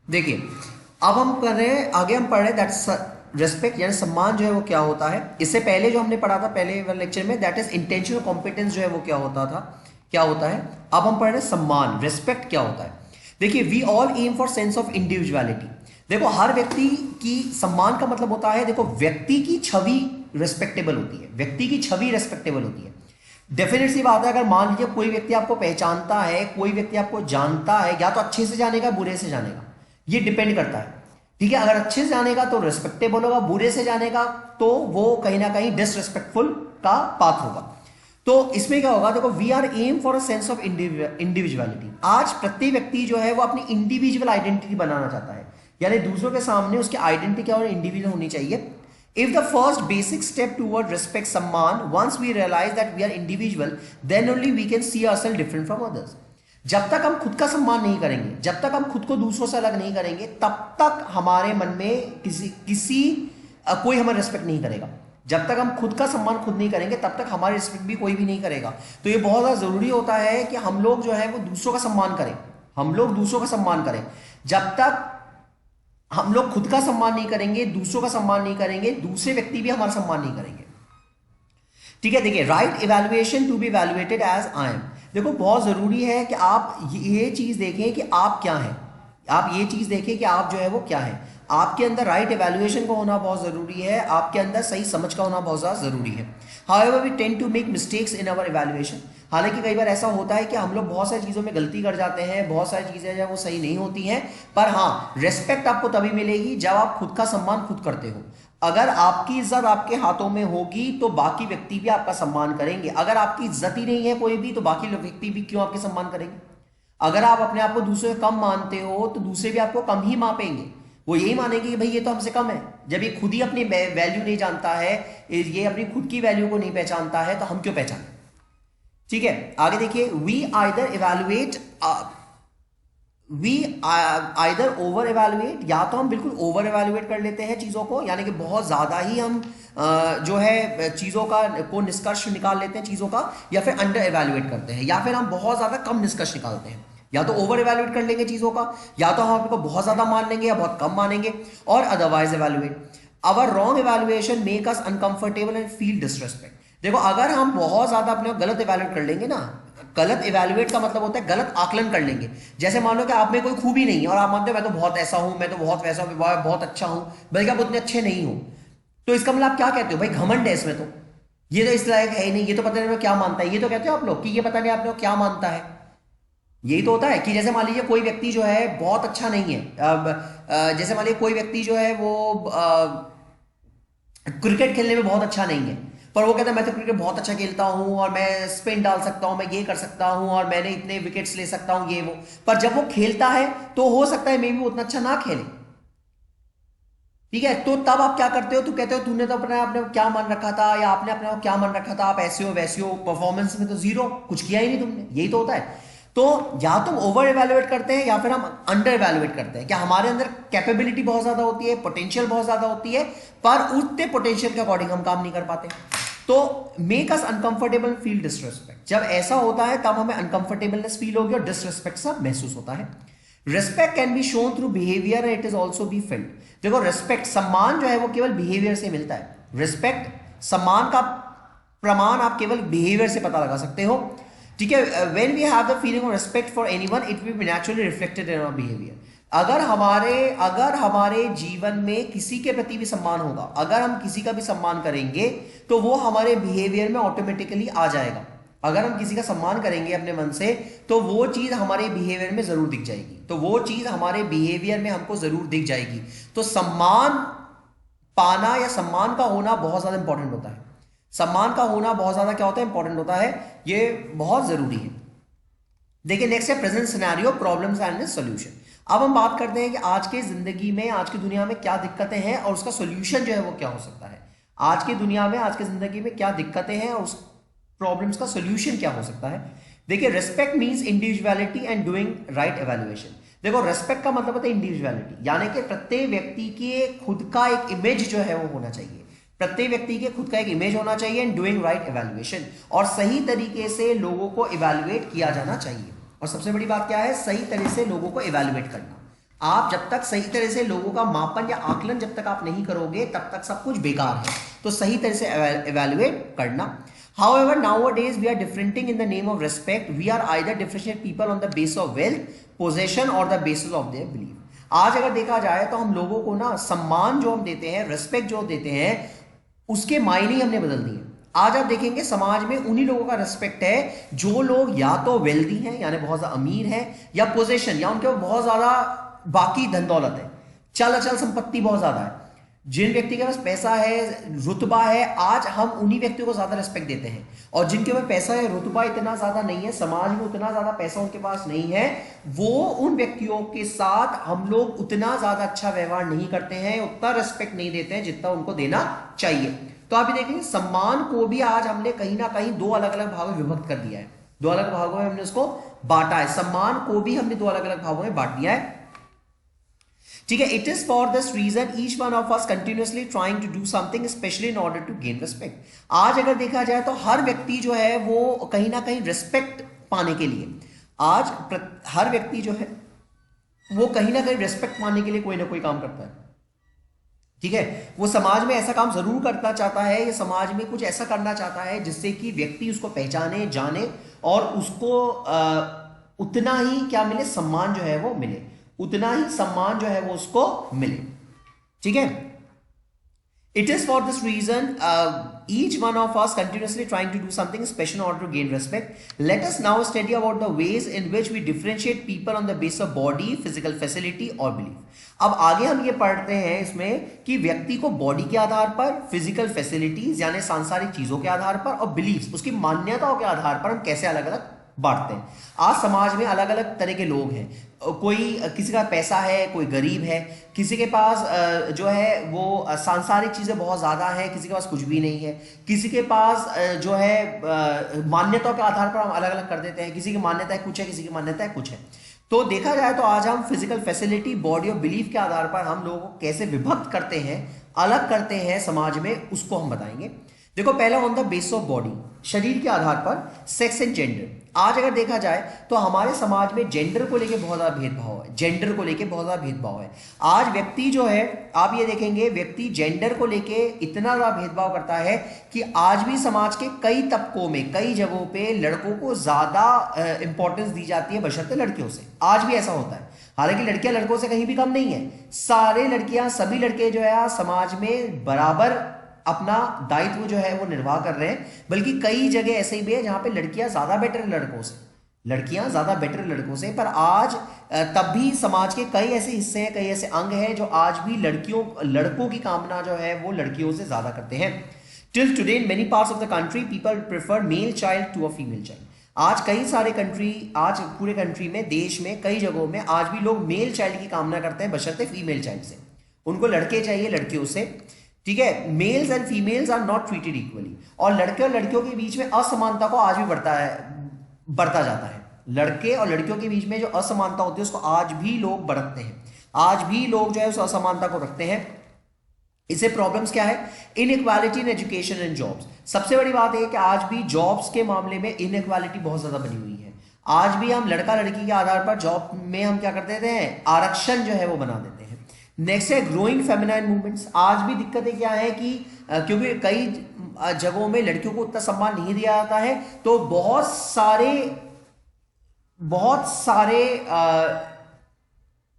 देखिए, अब हम कर रहे हैं, आगे हम पढ़ रहे हैं दैट रेस्पेक्ट यानी सम्मान जो है वो क्या होता है। इससे पहले जो हमने पढ़ा था पहले वाले लेक्चर में, दैट इज इंटेंशनल कॉम्पिटेंस जो है वो क्या होता था, क्या होता है। अब हम पढ़ रहे हैं सम्मान, रेस्पेक्ट क्या होता है। देखिए, we all aim for sense of individuality. देखो, हर व्यक्ति की सम्मान का मतलब होता है, देखो व्यक्ति की छवि रेस्पेक्टेबल होती है, व्यक्ति की छवि रेस्पेक्टेबल होती है। डेफिनेट सी बात है, अगर मान लीजिए कोई व्यक्ति आपको पहचानता है, कोई व्यक्ति आपको जानता है, या तो अच्छे से जानेगा बुरे से जानेगा, ये डिपेंड करता है। ठीक है, अगर अच्छे से जानेगा तो रिस्पेक्टेबल होगा, बुरे से जानेगा तो वो कहीं ना कहीं डिसरिस्पेक्टफुल का पात्र होगा। तो इसमें क्या होगा, देखो we are aim for a sense of individuality. आज प्रत्येक व्यक्ति जो है वो अपनी इंडिविजुअल आइडेंटिटी बनाना चाहता है, यानी दूसरों के सामने उसकी आइडेंटिटी क्या और इंडिविजुअल होनी चाहिए। If the first basic step toward respect samman, once we realize that we are individual, then only we can see ourselves different from others. जब तक हम खुद का सम्मान नहीं करेंगे, जब तक हम खुद को दूसरों से अलग नहीं करेंगे, तब तक हमारे मन में कोई हमें रिस्पेक्ट नहीं करेगा। जब तक हम खुद का सम्मान खुद नहीं करेंगे, तब तक हमारी रिस्पेक्ट भी कोई भी नहीं करेगा। तो ये बहुत ज़्यादा ज़रूरी होता है कि हम लोग जो है वो दूसरों का सम्मान करें, हम लोग दूसरों का सम्मान करें। जब तक हम लोग खुद का सम्मान नहीं करेंगे, दूसरों का सम्मान नहीं करेंगे, दूसरे व्यक्ति भी हमारा सम्मान नहीं करेंगे। ठीक है, देखिए, right evaluation to be evaluated as I am. देखो, बहुत जरूरी है कि आप ये चीज देखें कि आप क्या हैं, आप ये चीज देखें कि आप जो है वो क्या है। आपके अंदर राइट इवैल्यूएशन का होना बहुत जरूरी है, आपके अंदर सही समझ का होना बहुत ज्यादा जरूरी है। However we tend to make mistakes in our evaluation. हालांकि कई बार ऐसा होता है कि हम लोग बहुत सारी चीज़ों में गलती कर जाते हैं, बहुत सारी चीज़ें जो वो सही नहीं होती हैं। पर हाँ, रेस्पेक्ट आपको तभी मिलेगी जब आप खुद का सम्मान खुद करते हो। अगर आपकी इज्जत आपके हाथों में होगी तो बाकी व्यक्ति भी आपका सम्मान करेंगे। अगर आपकी इज्जत ही नहीं है कोई भी, तो बाकी व्यक्ति भी क्यों आपके सम्मान करेंगे। अगर आप अपने आप को दूसरे से कम मानते हो तो दूसरे भी आपको कम ही मापेंगे, वो यही मानेंगे कि भाई ये तो हमसे कम है। जब ये खुद ही अपनी वैल्यू नहीं जानता है, ये अपनी खुद की वैल्यू को नहीं पहचानता है, तो हम क्यों पहचाने। ठीक है, आगे देखिए, वी आइदर ओवर इवेलुएट, या तो हम बिल्कुल ओवर इवेलुएट कर लेते हैं चीज़ों को, यानी कि बहुत ज़्यादा ही हम जो है चीज़ों को निष्कर्ष निकाल लेते हैं चीज़ों का, या फिर अंडर इवेलुएट करते हैं, या फिर हम बहुत ज़्यादा कम निष्कर्ष निकालते हैं। या तो ओवर इवेलुएट कर लेंगे चीज़ों का, या तो हम आपको बहुत ज़्यादा मान लेंगे या बहुत कम मानेंगे, और otherwise evaluate. Our wrong evaluation make us uncomfortable and feel disrespect. देखो, अगर हम बहुत ज़्यादा अपने गलत इवेलुएट कर लेंगे ना, गलत इवेलुएट का मतलब होता है गलत आकलन कर लेंगे। जैसे मान लो कि आप में कोई खूबी नहीं है और आप मानते हो मैं तो बहुत ऐसा हूं, मैं तो बहुत वैसा हूं, बहुत अच्छा हूं, बल्कि आप उतने अच्छे नहीं हो। तो इसका मतलब आप क्या कहते हो, भाई घमंड है इसमें, तो ये तो इस लायक है ही नहीं, ये तो पता नहीं क्या मानता है। ये तो कहते हो आप लोग कि ये पता नहीं आपने क्या मानता है। यही तो होता है कि जैसे मान लीजिए कोई व्यक्ति जो है बहुत अच्छा नहीं है, जैसे मान लीजिए कोई व्यक्ति जो है वो क्रिकेट खेलने में बहुत अच्छा नहीं है, पर वो कहता है मैं तो क्रिकेट बहुत अच्छा खेलता हूँ और मैं स्पिन डाल सकता हूँ, मैं ये कर सकता हूँ और मैंने इतने विकेट्स ले सकता हूँ, ये वो। पर जब वो खेलता है तो हो सकता है मे भी उतना अच्छा ना खेले। ठीक है, तो तब आप क्या करते हो, तो कहते हो तूने तो अपने आपने क्या मान रखा था, या आपने अपने आप क्या मान रखा था, आप ऐसे हो वैसे हो, परफॉर्मेंस में तो जीरो, कुछ किया ही नहीं तुमने। यही तो होता है। तो या तो हम ओवर इवेलुएट करते हैं या फिर हम अंडर इवेलुएट करते हैं। क्या हमारे अंदर कैपेबिलिटी बहुत ज्यादा होती है, पोटेंशियल बहुत ज्यादा होती है, पर उतने पोटेंशियल के अकॉर्डिंग हम काम नहीं कर पाते। तो make us uncomfortable feel disrespect. जब ऐसा होता है तब हमें अनकंफर्टेबलनेस फील होगी और डिसरिस्पेक्ट सा महसूस होता है। Respect can be shown through behaviour and it is also be felt. देखो, रिस्पेक्ट सम्मान जो है वो केवल बिहेवियर से मिलता है। रिस्पेक्ट सम्मान का प्रमाण आप केवल बिहेवियर से पता लगा सकते हो। ठीक है, when we have the feeling of respect for anyone, it will be naturally reflected in our behaviour. अगर हमारे जीवन में किसी के प्रति भी सम्मान होगा, अगर हम किसी का भी सम्मान करेंगे, तो वो हमारे बिहेवियर में ऑटोमेटिकली आ जाएगा। अगर हम किसी का सम्मान करेंगे अपने मन से, तो वो चीज हमारे बिहेवियर में जरूर दिख जाएगी, तो वो चीज हमारे बिहेवियर में हमको जरूर दिख जाएगी। तो सम्मान पाना या सम्मान का होना बहुत ज्यादा इंपॉर्टेंट होता है। सम्मान का होना बहुत ज्यादा क्या होता है, इंपॉर्टेंट होता है, ये बहुत जरूरी है। देखिए, नेक्स्ट है present scenario, problems and solution. अब हम बात करते हैं कि आज के जिंदगी में, आज की दुनिया में क्या दिक्कतें हैं और उसका सॉल्यूशन जो है वो क्या हो सकता है। आज की दुनिया में, आज की जिंदगी में क्या दिक्कतें हैं और उस प्रॉब्लम्स का सॉल्यूशन क्या हो सकता है। देखिए, respect means individuality and doing right evaluation. देखो, रेस्पेक्ट का मतलब होता है इंडिविजुअलिटी, यानी कि प्रत्येक व्यक्ति के खुद का एक इमेज जो है वो होना चाहिए। प्रत्येक व्यक्ति के खुद का एक इमेज होना चाहिए एंड डूइंग राइट इवैल्यूएशन, और सही तरीके से लोगों को इवैल्यूएट किया जाना चाहिए। और सबसे बड़ी बात क्या है, सही तरह से लोगों को इवैल्यूएट करना। आप जब तक सही तरह से लोगों का मापन या आकलन जब तक आप नहीं करोगे तब तक सब कुछ बेकार है। तो सही तरह से एवेल्युएट करना। However, nowadays we are differentiating in the name of respect. We are either differentiate people on the basis of wealth, possession or the basis of their belief. आज अगर देखा जाए तो हम लोगों को ना सम्मान जो हम देते हैं, रेस्पेक्ट जो देते हैं, उसके मायने ही हमने बदल दिए। आज आप देखेंगे समाज में उन्हीं लोगों का रेस्पेक्ट है जो लोग या तो वेल्दी हैं यानी बहुत ज्यादा अमीर हैं, या पोजेशन या उनके बहुत ज्यादा बाकी धन दौलत है, चल अचल संपत्ति बहुत ज्यादा है। जिन व्यक्ति के पास पैसा है, रुतबा है, आज हम उन्हीं व्यक्तियों को ज्यादा रेस्पेक्ट देते हैं। और जिनके पास पैसा है, रुतबा इतना ज्यादा नहीं है, समाज में उतना ज्यादा पैसा उनके पास नहीं है, वो उन व्यक्तियों के साथ हम लोग उतना ज्यादा अच्छा व्यवहार नहीं करते हैं, उतना रेस्पेक्ट नहीं देते हैं जितना उनको देना चाहिए। तो आप ये देखेंगे सम्मान को भी आज हमने कहीं ना कहीं दो अलग अलग भागों में विभक्त कर दिया है, दो अलग भागों में हमने उसको बांटा है। सम्मान को भी हमने दो अलग अलग भागों में बांट दिया है। ठीक है, it is for this reason each one of us continuously trying to do something specially in order to gain respect. आज अगर देखा जाए तो हर व्यक्ति जो है वो कहीं ना कहीं रिस्पेक्ट पाने के लिए, आज हर व्यक्ति जो है वो कहीं ना कहीं रिस्पेक्ट पाने के लिए कोई ना कोई काम करता है। ठीक है, वो समाज में ऐसा काम जरूर करना चाहता है, या समाज में कुछ ऐसा करना चाहता है जिससे कि व्यक्ति उसको पहचाने, जाने और उसको उतना ही क्या मिले, सम्मान जो है वो मिले, उतना ही सम्मान जो है वो उसको मिले। ठीक है, it is for this reason each one of us continuously trying to do something special in order to gain respect. Let us now study about the ways in which we differentiate people on the base of body, physical facility और belief. अब आगे हम ये पढ़ते हैं इसमें कि व्यक्ति को बॉडी के आधार पर, फिजिकल फैसिलिटीज यानी सांसारिक चीजों के आधार पर, और बिलीफ उसकी मान्यताओं के आधार पर हम कैसे अलग अलग बांटते हैं। आज समाज में अलग अलग तरह के लोग हैं, कोई किसी का पैसा है, कोई गरीब है, किसी के पास जो है वो सांसारिक चीजें बहुत ज्यादा है, किसी के पास कुछ भी नहीं है, किसी के पास जो है मान्यताओं के आधार पर हम अलग अलग कर देते हैं, किसी की मान्यता है कुछ है, किसी की मान्यता है कुछ है। तो देखा जाए तो आज हम फिजिकल फैसिलिटी, बॉडी और बिलीफ के आधार पर हम लोगों को कैसे विभक्त करते हैं, अलग करते हैं समाज में, उसको हम बताएंगे। देखो, पहला on the base of body, शरीर के आधार पर, सेक्स एंड जेंडर। आज अगर देखा जाए तो हमारे समाज में जेंडर को लेके बहुत ज्यादा भेदभाव है, जेंडर को लेके बहुत ज्यादा भेदभाव है। आज व्यक्ति जो है, आप ये देखेंगे, व्यक्ति जेंडर को लेके इतना ज्यादा भेदभाव करता है कि आज भी समाज के कई तबकों में, कई जगहों पे लड़कों को ज्यादा इंपॉर्टेंस दी जाती है बशर्ते लड़कियों से। आज भी ऐसा होता है, हालांकि लड़कियां लड़कों से कहीं भी कम नहीं है, सारे लड़कियां, सभी लड़के जो है समाज में बराबर अपना दायित्व जो है वो निर्वाह कर रहे हैं। बल्कि कई जगह ऐसे भी है जहां पे लड़कियां ज्यादा बेटर है लड़कों से, लड़कियां ज्यादा बेटर लड़कों से। पर आज तब भी समाज के कई ऐसे हिस्से हैं, कई ऐसे अंग हैं जो आज भी लड़कों की कामना जो है वो लड़कियों से ज्यादा करते हैं। Till today in many parts of the country people prefer male child to a female child. आज कई सारे कंट्री, आज पूरे कंट्री में, देश में कई जगहों में आज भी लोग मेल चाइल्ड की कामना करते हैं बशर्ते फीमेल चाइल्ड से। उनको लड़के चाहिए लड़कियों से। ठीक है, males and females are not treated equally. और लड़के और लड़कियों के बीच में असमानता को आज भी बढ़ता जाता है। लड़के और लड़कियों के बीच में जो असमानता होती है उसको आज भी लोग बरतते हैं, आज भी लोग जो है उस असमानता को रखते हैं। इससे प्रॉब्लम्स क्या है? Inequality in education and jobs. सबसे बड़ी बात है कि आज भी जॉब्स के मामले में इनइक्वालिटी बहुत ज्यादा बनी हुई है। आज भी हम लड़का लड़की के आधार पर जॉब में हम क्या कर देते हैं, आरक्षण जो है वो बना देते हैं। नेक्स्ट है ग्रोइंग फेमिनाइन मूवमेंट्स। आज भी दिक्कतें क्या है कि क्योंकि कई जगहों में लड़कियों को उतना सम्मान नहीं दिया जाता है, तो बहुत सारे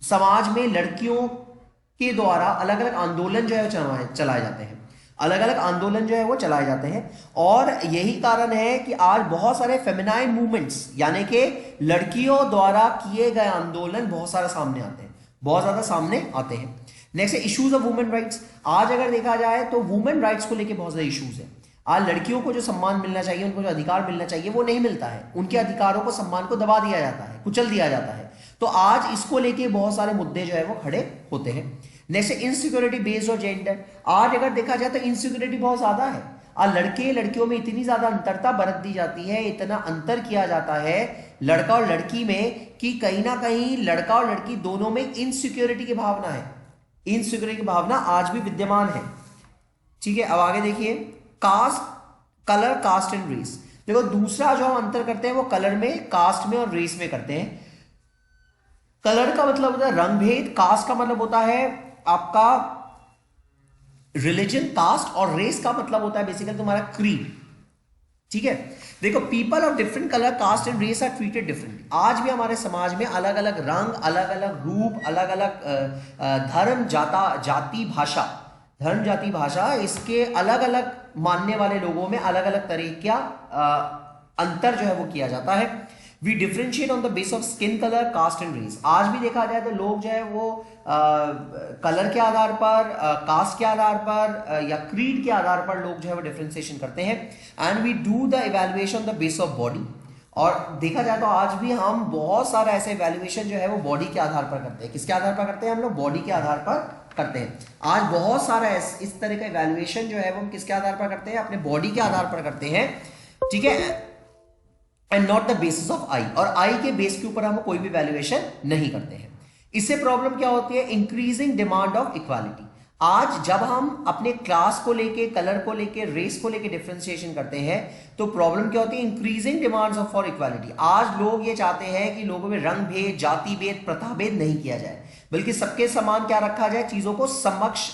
समाज में लड़कियों के द्वारा अलग अलग आंदोलन जो है चलाए जाते हैं, अलग अलग आंदोलन जो है वो चलाए जाते हैं। और यही कारण है कि आज बहुत सारे फेमिनाइन मूवमेंट्स यानी कि लड़कियों द्वारा किए गए आंदोलन बहुत सारे सामने आते हैं, बहुत ज्यादा सामने आते हैं। नेक्स्ट है इश्यूज ऑफ वुमेन राइट्स। आज अगर देखा जाए तो वुमेन राइट्स को लेके बहुत ज्यादा इश्यूज है। आज लड़कियों को जो सम्मान मिलना चाहिए, उनको जो अधिकार मिलना चाहिए वो नहीं मिलता है, उनके अधिकारों को, सम्मान को दबा दिया जाता है, कुचल दिया जाता है। तो आज इसको लेके बहुत सारे मुद्दे जो है वो खड़े होते हैं। नेक्स्ट है इनसिक्योरिटी बेस्ड और जेंडर। आज अगर देखा जाए तो इनसिक्योरिटी बहुत ज्यादा है। आज लड़के लड़कियों में इतनी ज्यादा अंतरता बरत दी जाती है, इतना अंतर किया जाता है लड़का और लड़की में कि कहीं ना कहीं लड़का और लड़की दोनों में इनसिक्योरिटी की भावना है, इनसिक्योरिटी की भावना आज भी विद्यमान है। ठीक है, अब आगे देखिए caste, colour, caste and race. देखो दूसरा जो हम अंतर करते हैं वो कलर में, कास्ट में और रेस में करते हैं। कलर का मतलब होता है रंग भेद, कास्ट का मतलब होता है आपका रिलीजन, कास्ट, और रेस का मतलब होता है बेसिकली तुम्हारा क्रीड। ठीक है, देखो people of different colour, caste and race are treated differently. आज भी हमारे समाज में अलग अलग रंग, अलग अलग रूप, अलग अलग धर्म, जाति, भाषा, धर्म, जाति, भाषा, इसके अलग अलग मानने वाले लोगों में अलग अलग तरह का अंतर जो है वो किया जाता है। We differentiate on the base of skin colour, caste and race. आज भी देखा जाए तो लोग जो है वो कलर के आधार पर, कास्ट के आधार पर या क्रीड के आधार पर लोग जो है वो डिफ्रेंशिएशन करते हैं। And we do the evaluation on the base of body. और देखा जाए तो आज भी हम बहुत सारा ऐसे इवैल्यूएशन जो है वो बॉडी के आधार पर करते हैं। किसके आधार पर करते हैं? हम लोग बॉडी के आधार पर करते हैं। आज बहुत सारा इस तरह का इवैल्यूएशन जो है वो हम किसके आधार पर करते हैं? अपने बॉडी के आधार पर करते हैं। ठीक है, and not the basis of I. और आई के बेस के ऊपर हम कोई भी वैल्यूएशन नहीं करते हैं। इससे प्रॉब्लम क्या होती है? Increasing demand of equality. आज जब हम अपने क्लास को लेके, कलर को लेके, रेस को लेके डिफरेंशिएशन करते हैं तो प्रॉब्लम क्या होती है? Increasing demands of for equality. आज लोग ये चाहते हैं कि लोगों में रंग भेद, जाति भेद, प्रथा भेद नहीं किया जाए, बल्कि सबके समान क्या रखा जाए? चीजों को समक्ष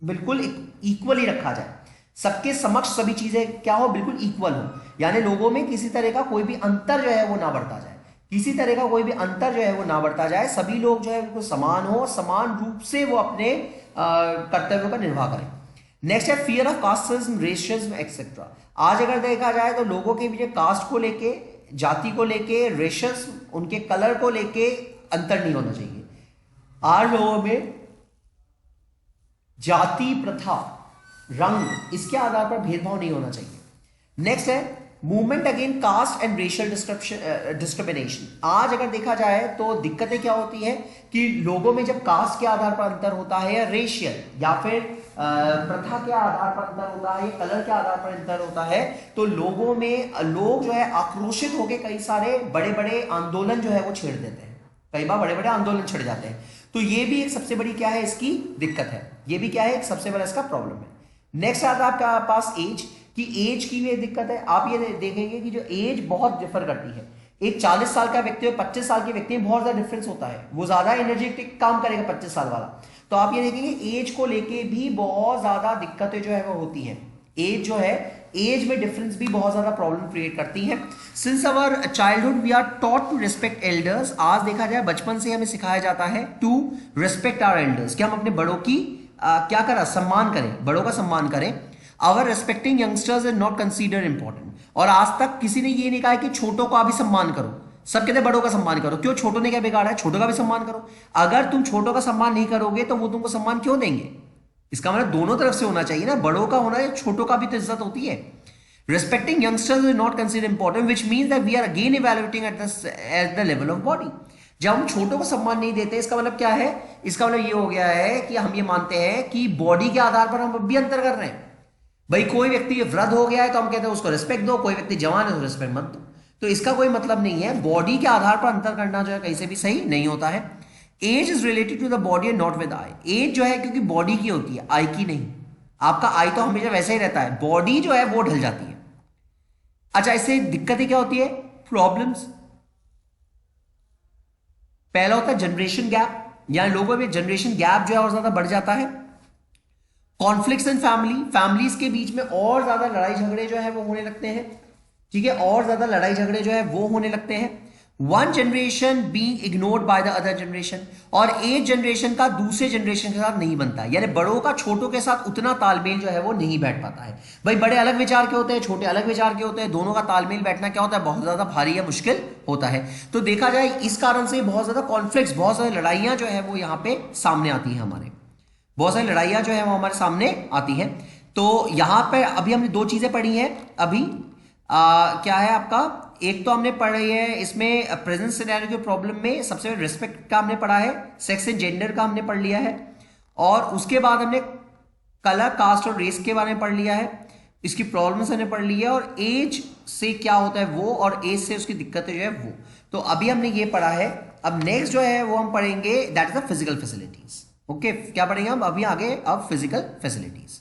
बिल्कुल इक्वली रखा जाए। सबके समक्ष सभी चीजें क्या हो? बिल्कुल इक्वल हो। यानी लोगों में किसी तरह का कोई भी अंतर जो है वो ना बढ़ता जाए, किसी तरह का कोई भी अंतर जो है वो ना बढ़ता जाए। सभी लोग जो है बिल्कुल समान हो, समान रूप से वो अपने कर्तव्यों का निर्वाह करें। नेक्स्ट है फियर ऑफ कास्टिज्म, रेशिज्म एक्सेट्रा। आज अगर देखा जाए तो लोगों के बीच कास्ट को लेके, जाति को लेके, रेशिज्म, उनके कलर को लेके अंतर नहीं होना चाहिए। आज लोगों में जाति, प्रथा, रंग, इसके आधार पर भेदभाव नहीं होना चाहिए। नेक्स्ट है movement again caste and racial discrimination. आज अगर देखा जाए तो दिक्कतें क्या होती है कि लोगों में जब कास्ट के आधार पर अंतर होता है, या रेशियल या फिर प्रथा के आधार पर अंतर होता है, या कलर के आधार पर अंतर होता है, तो लोगों में लोग जो है आक्रोशित होकर कई सारे बड़े बड़े आंदोलन जो है वो छेड़ देते हैं। कई बार बड़े बड़े आंदोलन छिड़ जाते हैं। तो ये भी एक सबसे बड़ी क्या है इसकी दिक्कत है, ये भी क्या है एक सबसे बड़ा इसका प्रॉब्लम है। नेक्स्ट आता है आपके पास एज, कि एज की भी दिक्कत है। आप ये देखेंगे कि जो एज बहुत डिफर करती है। एक 40 साल का व्यक्ति और 25 साल के व्यक्ति में बहुत ज्यादा डिफरेंस होता है, वो ज्यादा एनर्जेटिक काम करेगा 25 साल वाला। तो आप ये देखेंगे एज को लेके भी बहुत ज्यादा दिक्कतें जो है वो होती हैं। एज जो है, एज में डिफरेंस भी बहुत ज्यादा प्रॉब्लम क्रिएट करती है। Since our childhood we are taught to respect elders. आज देखा जाए बचपन से हमें सिखाया जाता है टू रिस्पेक्ट आवर एल्डर्स, कि हम अपने बड़ों की क्या करें? सम्मान करें, बड़ों का सम्मान करें। Our respecting youngsters is not consider important. और आज तक किसी ने ये नहीं कहा कि छोटों का भी सम्मान करो, सब कहते हैं बड़ों का सम्मान करो। क्यों? छोटों ने क्या बिगाड़ा है? छोटों का भी सम्मान करो। अगर तुम छोटों का सम्मान नहीं करोगे तो वो तुमको सम्मान क्यों देंगे? इसका मतलब दोनों तरफ से होना चाहिए ना, बड़ों का होना है, छोटों का भी तो इज्जत होती है। Respecting youngsters is not considered important, which means that we are again evaluating at the level of body. जब हम छोटों को सम्मान नहीं देते, इसका मतलब क्या है? इसका मतलब ये हो गया है कि हम ये मानते हैं कि बॉडी के आधार पर हम भी अंतर कर रहे हैं। भाई कोई व्यक्ति वृद्ध हो गया है तो हम कहते हैं उसको रिस्पेक्ट दो, कोई व्यक्ति जवान है तो रिस्पेक्ट मत दो। तो इसका कोई मतलब नहीं है। बॉडी के आधार पर अंतर करना जो है कहीं से भी सही नहीं होता है। Age is related to the body and not with I. Age जो है क्योंकि बॉडी की होती है, आई की नहीं। आपका आई तो हमेशा वैसा ही रहता है, बॉडी जो है वो ढल जाती है। अच्छा, इससे दिक्कतें क्या होती है? प्रॉब्लम्स। पहला होता है जनरेशन गैप, यानी लोगों में जनरेशन गैप जो है और ज्यादा बढ़ जाता है। कॉन्फ्लिक्ट्स इन फैमिली, फैमिलीज के बीच में और ज्यादा लड़ाई झगड़े जो है वो होने लगते हैं। ठीक है, और ज्यादा लड़ाई झगड़े जो है वो होने लगते हैं। One generation being ignored by the other generation, और एक जनरेशन का दूसरे जनरेशन के साथ नहीं बनता, यानी बड़ों का छोटों के साथ उतना तालमेल जो है वो नहीं बैठ पाता है। भाई बड़े अलग विचार के होते हैं, छोटे अलग विचार के होते हैं, दोनों का तालमेल बैठना क्या होता है? बहुत ज्यादा भारी या मुश्किल होता है। तो देखा जाए इस कारण से बहुत ज्यादा कॉन्फ्लिक्ट्स, बहुत सारी लड़ाइयां जो है वो यहाँ पे सामने आती है। हमारे बहुत सारी लड़ाइयां जो है वो हमारे सामने आती है। तो यहाँ पे अभी हमने दो चीजें पढ़ी हैं। अभी क्या है आपका, एक तो हमने पढ़ी है इसमें प्रेजेंट सिनेरियो के प्रॉब्लम में सबसे पहले रिस्पेक्ट का हमने पढ़ा है, सेक्स एंड जेंडर का हमने पढ़ लिया है, और उसके बाद हमने कलर, कास्ट और रेस के बारे में पढ़ लिया है, इसकी प्रॉब्लम्स हमने पढ़ ली है, और एज से क्या होता है वो, और एज से उसकी दिक्कतें जो है वो। तो अभी हमने ये पढ़ा है। अब नेक्स्ट जो है वो हम पढ़ेंगे that is the physical facilities. Okay, क्या पढ़ेंगे हम अभी आगे? अब फिजिकल फैसिलिटीज।